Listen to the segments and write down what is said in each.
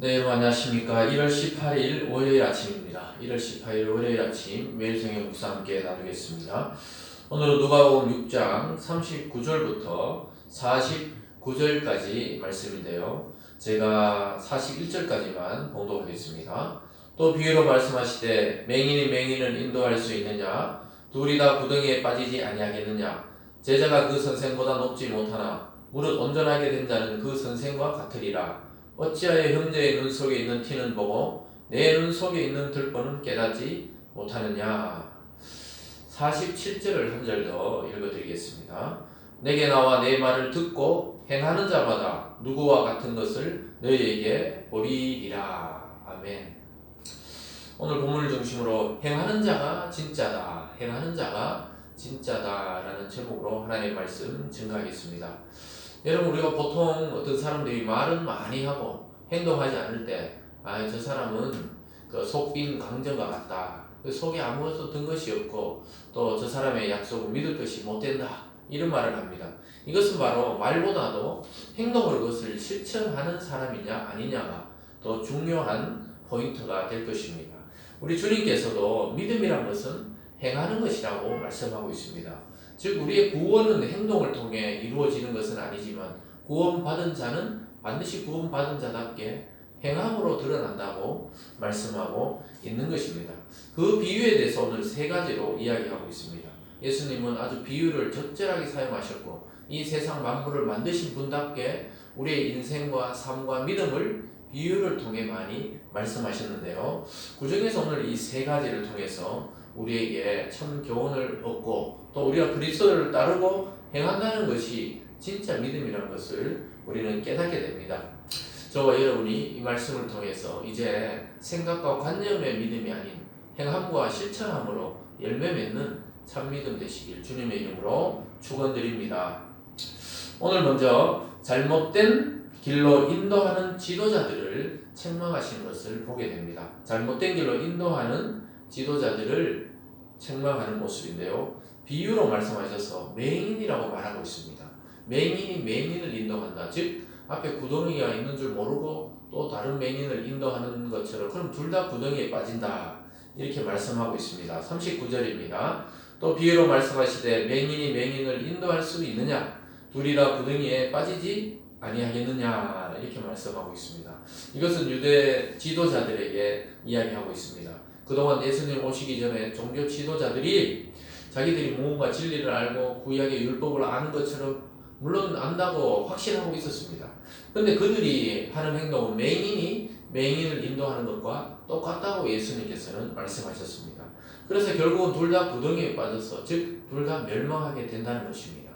네, 여러분 안녕하십니까. 1월 18일 월요일 아침입니다. 1월 18일 월요일 아침 매일 성경 묵상 함께 나누겠습니다. 오늘은 누가복음 6장 39절부터 49절까지 말씀인데요. 제가 41절까지만 봉독하겠습니다. 또 비유로 말씀하시되 맹인이 맹인을 인도할 수 있느냐? 둘이 다 구덩이에 빠지지 아니하겠느냐? 제자가 그 선생보다 높지 못하나 무릇 온전하게 된 자는 그 선생과 같으리라. 어찌하여 형제의 눈 속에 있는 티는 보고 내 눈 속에 있는 들보는 깨닫지 못하느냐. 47절을 한 절 더 읽어드리겠습니다. 내게 나와 내 말을 듣고 행하는 자마다 누구와 같은 것을 너희에게 보리리라. 아멘. 오늘 본문을 중심으로 행하는 자가 진짜다, 행하는 자가 진짜다라는 제목으로 하나님의 말씀 증거하겠습니다. 여러분, 우리가 보통 어떤 사람들이 말은 많이 하고 행동하지 않을 때 저 사람은 그 속빈 강정과 같다, 그 속에 아무것도 든 것이 없고 또 저 사람의 약속을 믿을 것이 못된다, 이런 말을 합니다. 이것은 바로 말보다도 행동으로 그것을 실천하는 사람이냐 아니냐가 더 중요한 포인트가 될 것입니다. 우리 주님께서도 믿음이란 것은 행하는 것이라고 말씀하고 있습니다. 즉 우리의 구원은 행동을 통해 이루어지는 것은 아니지만 구원받은 자는 반드시 구원받은 자답게 행함으로 드러난다고 말씀하고 있는 것입니다. 그 비유에 대해서 오늘 세 가지로 이야기하고 있습니다. 예수님은 아주 비유를 적절하게 사용하셨고 이 세상 만물을 만드신 분답게 우리의 인생과 삶과 믿음을 비유를 통해 많이 말씀하셨는데요. 그중에서 오늘 이 세 가지를 통해서 우리에게 참 교훈을 얻고 또 우리가 그리스도를 따르고 행한다는 것이 진짜 믿음이라는 것을 우리는 깨닫게 됩니다. 저와 여러분이 이 말씀을 통해서 이제 생각과 관념의 믿음이 아닌 행함과 실천함으로 열매 맺는 참 믿음 되시길 주님의 이름으로 축원드립니다. 오늘 먼저 잘못된 길로 인도하는 지도자들을 책망하시는 것을 보게 됩니다. 잘못된 길로 인도하는 지도자들을 책망하는 모습인데요. 비유로 말씀하셔서 맹인이라고 말하고 있습니다. 맹인이 맹인을 인도한다. 즉 앞에 구덩이가 있는 줄 모르고 또 다른 맹인을 인도하는 것처럼 그럼 둘 다 구덩이에 빠진다, 이렇게 말씀하고 있습니다. 39절입니다. 또 비유로 말씀하시되 맹인이 맹인을 인도할 수 있느냐? 둘이 다 구덩이에 빠지지 아니하겠느냐, 이렇게 말씀하고 있습니다. 이것은 유대 지도자들에게 이야기하고 있습니다. 그동안 예수님 오시기 전에 종교 지도자들이 자기들이 무언가 진리를 알고 구약의 율법을 아는 것처럼 물론 안다고 확신하고 있었습니다. 그런데 그들이 하는 행동은 맹인이 맹인을 인도하는 것과 똑같다고 예수님께서는 말씀하셨습니다. 그래서 결국은 둘 다 구덩이에 빠져서 즉 둘 다 멸망하게 된다는 것입니다.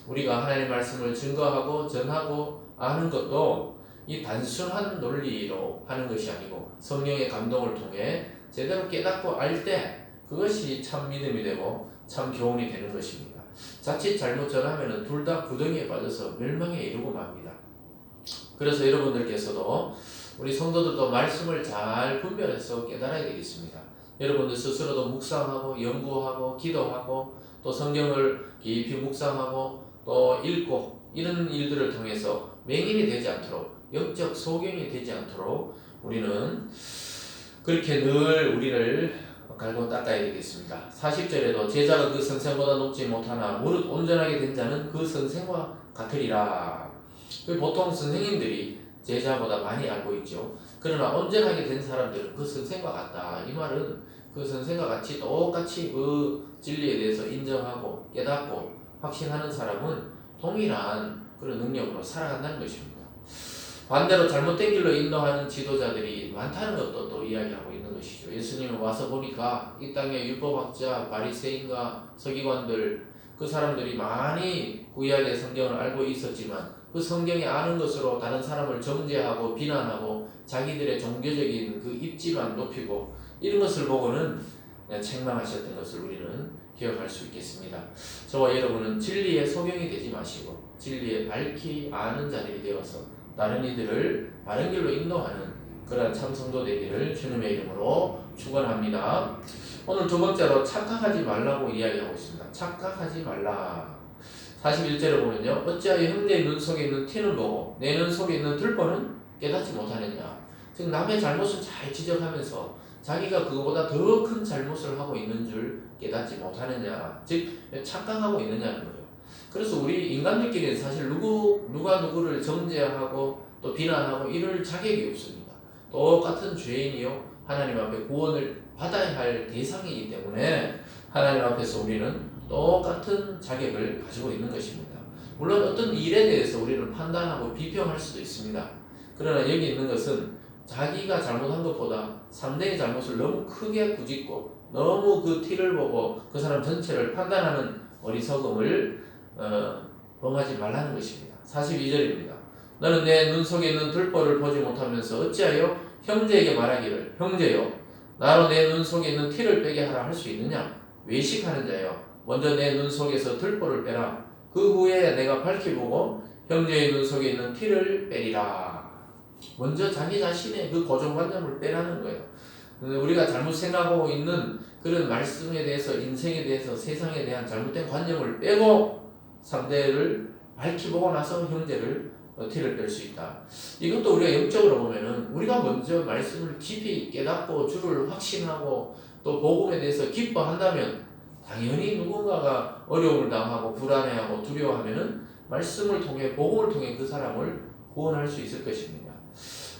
우리가 하나님의 말씀을 증거하고 전하고 아는 것도 이 단순한 논리로 하는 것이 아니고 성령의 감동을 통해 제대로 깨닫고 알 때 그것이 참 믿음이 되고 참 교훈이 되는 것입니다. 자칫 잘못 전하면 둘 다 구덩이에 빠져서 멸망에 이르고 맙니다. 그래서 여러분들께서도 우리 성도들도 말씀을 잘 분별해서 깨달아야 되겠습니다. 여러분들 스스로도 묵상하고 연구하고 기도하고 또 성경을 깊이 묵상하고 또 읽고 이런 일들을 통해서 맹인이 되지 않도록 영적 소경이 되지 않도록 우리는 그렇게 늘 우리를 갈고 닦아야 되겠습니다. 40절에도 제자가 그 선생보다 높지 못하나 무릇 온전하게 된 자는 그 선생과 같으리라. 보통 선생님들이 제자보다 많이 알고 있죠. 그러나 온전하게 된 사람들은 그 선생과 같다. 이 말은 그 선생과 같이 똑같이 그 진리에 대해서 인정하고 깨닫고 확신하는 사람은 동일한 그런 능력으로 살아간다는 것입니다. 반대로 잘못된 길로 인도하는 지도자들이 많다는 것도 또 이야기하고 있는 것이죠. 예수님은 와서 보니까 이 땅에 율법학자, 바리새인과 서기관들 그 사람들이 많이 구약의 성경을 알고 있었지만 그 성경에 아는 것으로 다른 사람을 정죄하고 비난하고 자기들의 종교적인 그 입지만 높이고 이런 것을 보고는 책망하셨던 것을 우리는 기억할 수 있겠습니다. 저와 여러분은 진리의 소경이 되지 마시고 진리의 밝히 아는 자들이 되어서 다른 이들을 바른 길로 인도하는 그런 참 성도 되기를 주님의 이름으로 축원합니다. 오늘 두 번째로 착각하지 말라고 이야기하고 있습니다. 착각하지 말라. 41절에 보면요. 어찌하여 형제의 눈 속에 있는 티는 보고 내 눈 속에 있는 들보는 깨닫지 못하느냐. 즉 남의 잘못을 잘 지적하면서 자기가 그거보다 더 큰 잘못을 하고 있는 줄 깨닫지 못하느냐, 즉 착각하고 있느냐는 거예요. 그래서 우리 인간들끼리는 사실 누가 누구를 정죄하고 또 비난하고 이럴 자격이 없습니다. 똑같은 죄인이요 하나님 앞에 구원을 받아야 할 대상이기 때문에 하나님 앞에서 우리는 똑같은 자격을 가지고 있는 것입니다. 물론 어떤 일에 대해서 우리는 판단하고 비평할 수도 있습니다. 그러나 여기 있는 것은 자기가 잘못한 것보다 상대의 잘못을 너무 크게 꾸짖고 너무 그 티를 보고 그 사람 전체를 판단하는 어리석음을 범하지 말라는 것입니다. 42절입니다. 너는 내 눈 속에 있는 들보를 보지 못하면서 어찌하여 형제에게 말하기를 형제여 나로 내 눈 속에 있는 티를 빼게 하라 할 수 있느냐? 외식하는 자여 먼저 내 눈 속에서 들보를 빼라. 그 후에 내가 밝히 보고 형제의 눈 속에 있는 티를 빼리라. 먼저 자기 자신의 그 고정관념을 빼라는 거예요. 우리가 잘못 생각하고 있는 그런 말씀에 대해서, 인생에 대해서, 세상에 대한 잘못된 관념을 빼고 상대를 밝히 보고 나서 형제를 티를 뺄 수 있다. 이것도 우리가 영적으로 보면은 우리가 먼저 말씀을 깊이 깨닫고 주를 확신하고 또 복음에 대해서 기뻐한다면 당연히 누군가가 어려움을 당하고 불안해하고 두려워하면은 말씀을 통해 복음을 통해 그 사람을 구원할 수 있을 것입니다.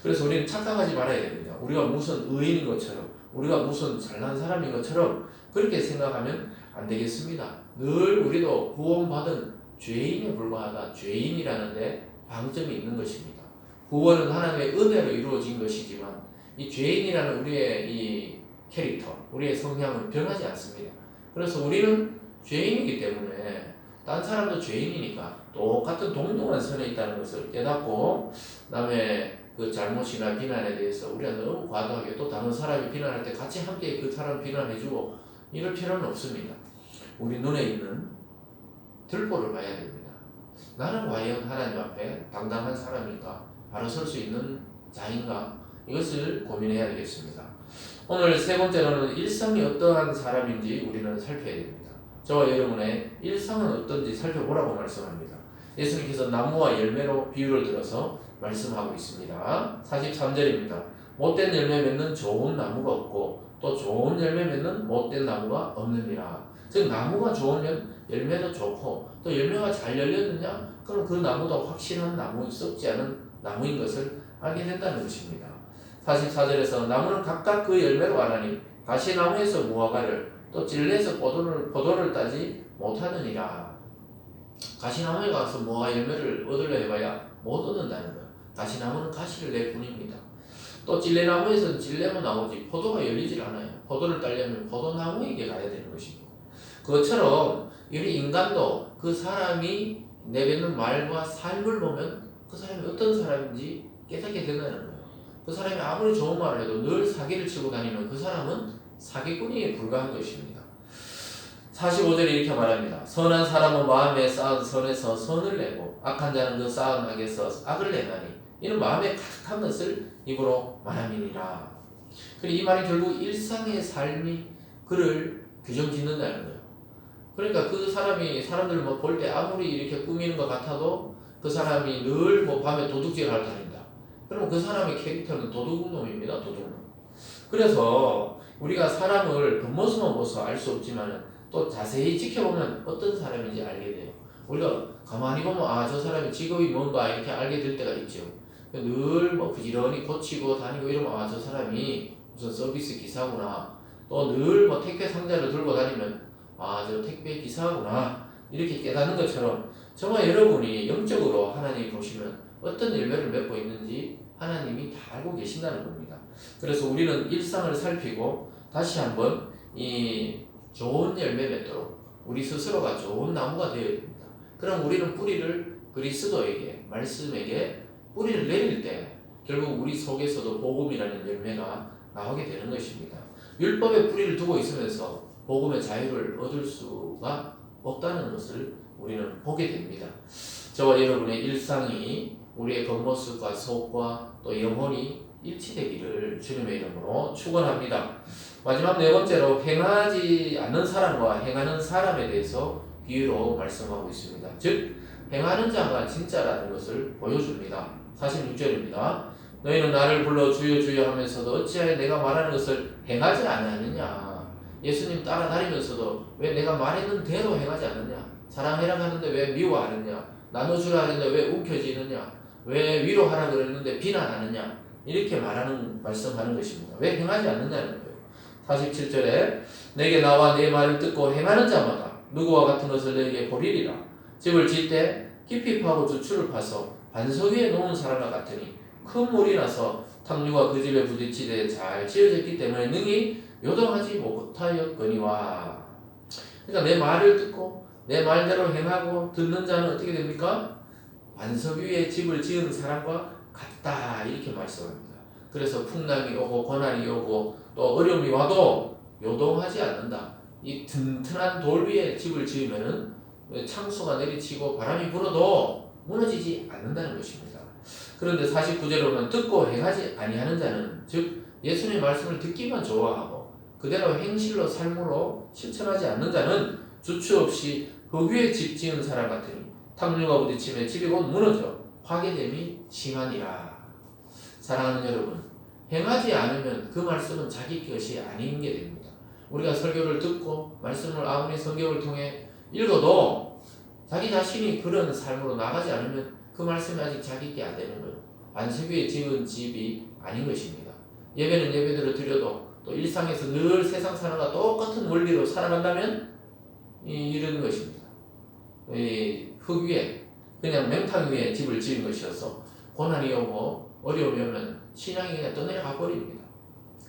그래서 우리는 착각하지 말아야 됩니다. 우리가 무슨 의인인 것처럼 우리가 무슨 잘난 사람인 것처럼 그렇게 생각하면 안 되겠습니다. 늘 우리도 구원받은 죄인에 불과하다. 죄인이라는데 방점이 있는 것입니다. 구원은 하나님의 은혜로 이루어진 것이지만 이 죄인이라는 우리의 이 캐릭터, 우리의 성향은 변하지 않습니다. 그래서 우리는 죄인이기 때문에 딴 사람도 죄인이니까 똑같은 동등한 선에 있다는 것을 깨닫고 남의 그 잘못이나 비난에 대해서 우리가 너무 과도하게 또 다른 사람이 비난할 때 같이 함께 그 사람 비난해주고 이럴 필요는 없습니다. 우리 눈에 있는 들보를 봐야 됩니다. 나는 과연 하나님 앞에 당당한 사람인가? 바로 설 수 있는 자인가? 이것을 고민해야 되겠습니다. 오늘 세 번째로는 일상이 어떠한 사람인지 우리는 살펴야 됩니다. 저와 여러분의 일상은 어떤지 살펴보라고 말씀합니다. 예수님께서 나무와 열매로 비유를 들어서 말씀하고 있습니다. 43절입니다. 못된 열매 맺는 좋은 나무가 없고 또 좋은 열매 맺는 못된 나무가 없느니라. 즉 나무가 좋으면 열매도 좋고 또 열매가 잘 열렸느냐? 그럼 그 나무도 확실한 나무, 썩지 않은 나무인 것을 알게 된다는 것입니다. 44절에서 나무는 각각 그 열매로 알아니 가시나무에서 무화과를 또 찔레에서 포도를 따지 못하느니라. 가시나무에 가서 무화과 열매를 얻으려 해봐야 못 얻는다는 거예요. 가시나무는 가시를 낼 뿐입니다. 또 찔레나무에서는 찔레만 나오지 포도가 열리질 않아요. 포도를 따려면 포도나무에게 가야 되는 것입니다. 그것처럼 우리 인간도 그 사람이 내뱉는 말과 삶을 보면 그 사람이 어떤 사람인지 깨닫게 된다는 거예요. 그 사람이 아무리 좋은 말을 해도 늘 사기를 치고 다니면 그 사람은 사기꾼에 불과한 것입니다. 45절에 이렇게 말합니다. 선한 사람은 마음에 쌓은 선에서 선을 내고 악한 자는 그 쌓은 악에서 악을 내나니 이는 마음에 가득한 것을 입으로 말함이니라. 그리고 이 말이 결국 일상의 삶이 그를 규정짓는다는 거예요. 그러니까 그 사람이 사람들 뭐 볼 때 아무리 이렇게 꾸미는 것 같아도 그 사람이 늘 뭐 밤에 도둑질을 하러 다닌다. 그러면 그 사람의 캐릭터는 도둑놈입니다. 도둑놈. 그래서 우리가 사람을 겉모습만 봐서 알 수 없지만 또 자세히 지켜보면 어떤 사람인지 알게 돼요. 우리가 가만히 보면 아, 저 사람의 직업이 뭔가 이렇게 알게 될 때가 있죠. 늘 뭐 부지런히 고치고 다니고 이러면 아, 저 사람이 무슨 서비스 기사구나. 또 늘 뭐 택배 상자를 들고 다니면 아, 저 택배 기사구나. 이렇게 깨닫는 것처럼 정말 여러분이 영적으로 하나님 보시면 어떤 열매를 맺고 있는지 하나님이 다 알고 계신다는 겁니다. 그래서 우리는 일상을 살피고 다시 한번 이 좋은 열매 맺도록 우리 스스로가 좋은 나무가 되어야 됩니다. 그럼 우리는 뿌리를 그리스도에게, 말씀에게 뿌리를 내릴 때 결국 우리 속에서도 복음이라는 열매가 나오게 되는 것입니다. 율법의 뿌리를 두고 있으면서 복음의 자유를 얻을 수가 없다는 것을 우리는 보게 됩니다. 저와 여러분의 일상이 우리의 겉모습과 속과 또 영혼이 일치되기를 주님의 이름으로 축원합니다. 마지막 네 번째로 행하지 않는 사람과 행하는 사람에 대해서 비유로 말씀하고 있습니다. 즉 행하는 자가 진짜라는 것을 보여줍니다. 46절입니다. 너희는 나를 불러 주여 주여 하면서도 어찌하여 내가 말하는 것을 행하지 아니하느냐. 예수님 따라다니면서도 왜 내가 말했는 대로 행하지 않느냐. 사랑해라 하는데 왜 미워하느냐. 나눠주라 하는데 왜 움켜쥐느냐. 왜 위로하라 그랬는데 비난하느냐. 이렇게 말씀하는 것입니다. 왜 행하지 않느냐는 거예요. 47절에 내게 나와 내 말을 듣고 행하는 자마다 누구와 같은 것을 내게 보리리라. 집을 짓되 깊이 파고 주추를 파서 반석 위에 놓은 사람과 같으니 큰 물이 나서 탕류가 그 집에 부딪히되 잘 지어졌기 때문에 능히 요동하지 못하였거니와. 그러니까 내 말을 듣고 내 말대로 행하고 듣는 자는 어떻게 됩니까? 반석 위에 집을 지은 사람과 같다 이렇게 말씀합니다. 그래서 풍랑이 오고 고난이 오고 또 어려움이 와도 요동하지 않는다. 이 튼튼한 돌 위에 집을 지으면은 창수가 내리치고 바람이 불어도 무너지지 않는다는 것입니다. 그런데 49절로는 듣고 행하지 아니하는 자는, 즉 예수님의 말씀을 듣기만 좋아하고 그대로 행실로 삶으로 실천하지 않는 자는 주추 없이 흙 위에 집 지은 사람 같으니 탕류가 부딪히며 집이 곧 무너져 파괴됨이 심하니라. 사랑하는 여러분, 행하지 않으면 그 말씀은 자기 것이 아닌 게 됩니다. 우리가 설교를 듣고 말씀을 아무리 성경을 통해 읽어도 자기 자신이 그런 삶으로 나가지 않으면 그 말씀이 아직 자기 게 안 되는 거예요. 반석 위에 지은 집이 아닌 것입니다. 예배는 예배대로 드려도 또 일상에서 늘 세상 사람과 똑같은 원리로 살아간다면 이런 것입니다. 흙 위에 그냥 맹탕 위에 집을 지은 것이어서 고난이 오고 어려움이 오면 신앙이 그냥 떠내려가 버립니다.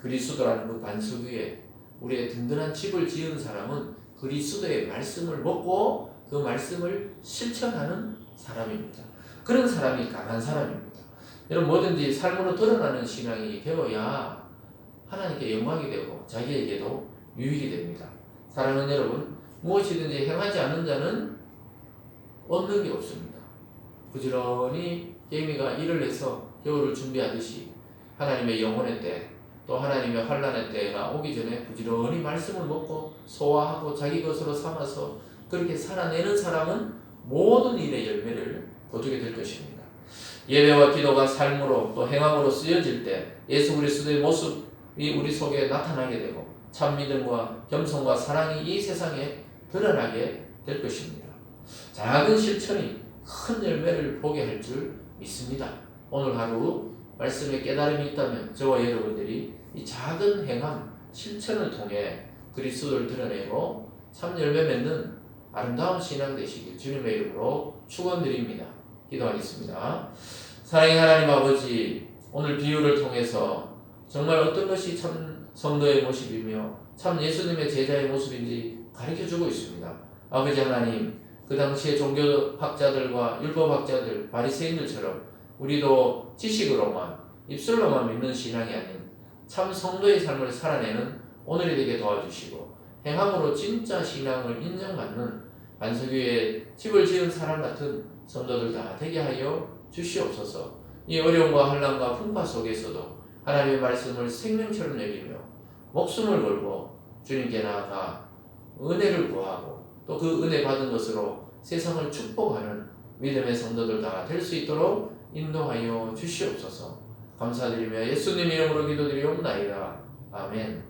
그리스도라는 그 반석 위에 우리의 든든한 집을 지은 사람은 그리스도의 말씀을 먹고 그 말씀을 실천하는 사람입니다. 그런 사람이 강한 사람입니다. 여러분, 뭐든지 삶으로 드러나는 신앙이 되어야 하나님께 영광이 되고 자기에게도 유익이 됩니다. 사랑하는 여러분, 무엇이든지 행하지 않는 자는 얻는 게 없습니다. 부지런히 개미가 일을 해서 겨울을 준비하듯이 하나님의 영혼의 때, 또 하나님의 환난의 때가 오기 전에 부지런히 말씀을 먹고 소화하고 자기 것으로 삼아서 그렇게 살아내는 사람은 모든 일의 열매를 거두게 될 것입니다. 예배와 기도가 삶으로 또 행함으로 쓰여질 때 예수 그리스도의 모습이 우리 속에 나타나게 되고 참 믿음과 겸손과 사랑이 이 세상에 드러나게 될 것입니다. 작은 실천이 큰 열매를 보게 할 줄 믿습니다. 오늘 하루 말씀에 깨달음이 있다면 저와 여러분들이 이 작은 행함, 실천을 통해 그리스도를 드러내고 참 열매 맺는 아름다운 신앙 되시길 주님의 이름으로 축원드립니다. 기도하겠습니다. 사랑의 하나님 아버지, 오늘 비유를 통해서 정말 어떤 것이 참 성도의 모습이며 참 예수님의 제자의 모습인지 가르쳐주고 있습니다. 아버지 하나님, 그 당시의 종교학자들과 율법학자들, 바리새인들처럼 우리도 지식으로만, 입술로만 믿는 신앙이 아닌 참 성도의 삶을 살아내는 오늘이 되게 도와주시고 행함으로 진짜 신앙을 인정받는 반석 위에 집을 지은 사람 같은 성도들 다 되게 하여 주시옵소서. 이 어려움과 환난과 풍파 속에서도 하나님의 말씀을 생명처럼 여기며 목숨을 걸고 주님께 나아가 은혜를 구하고 또 그 은혜 받은 것으로 세상을 축복하는 믿음의 성도들 다 될 수 있도록 인도하여 주시옵소서. 감사드리며 예수님 이름으로 기도드리옵나이다. 아멘.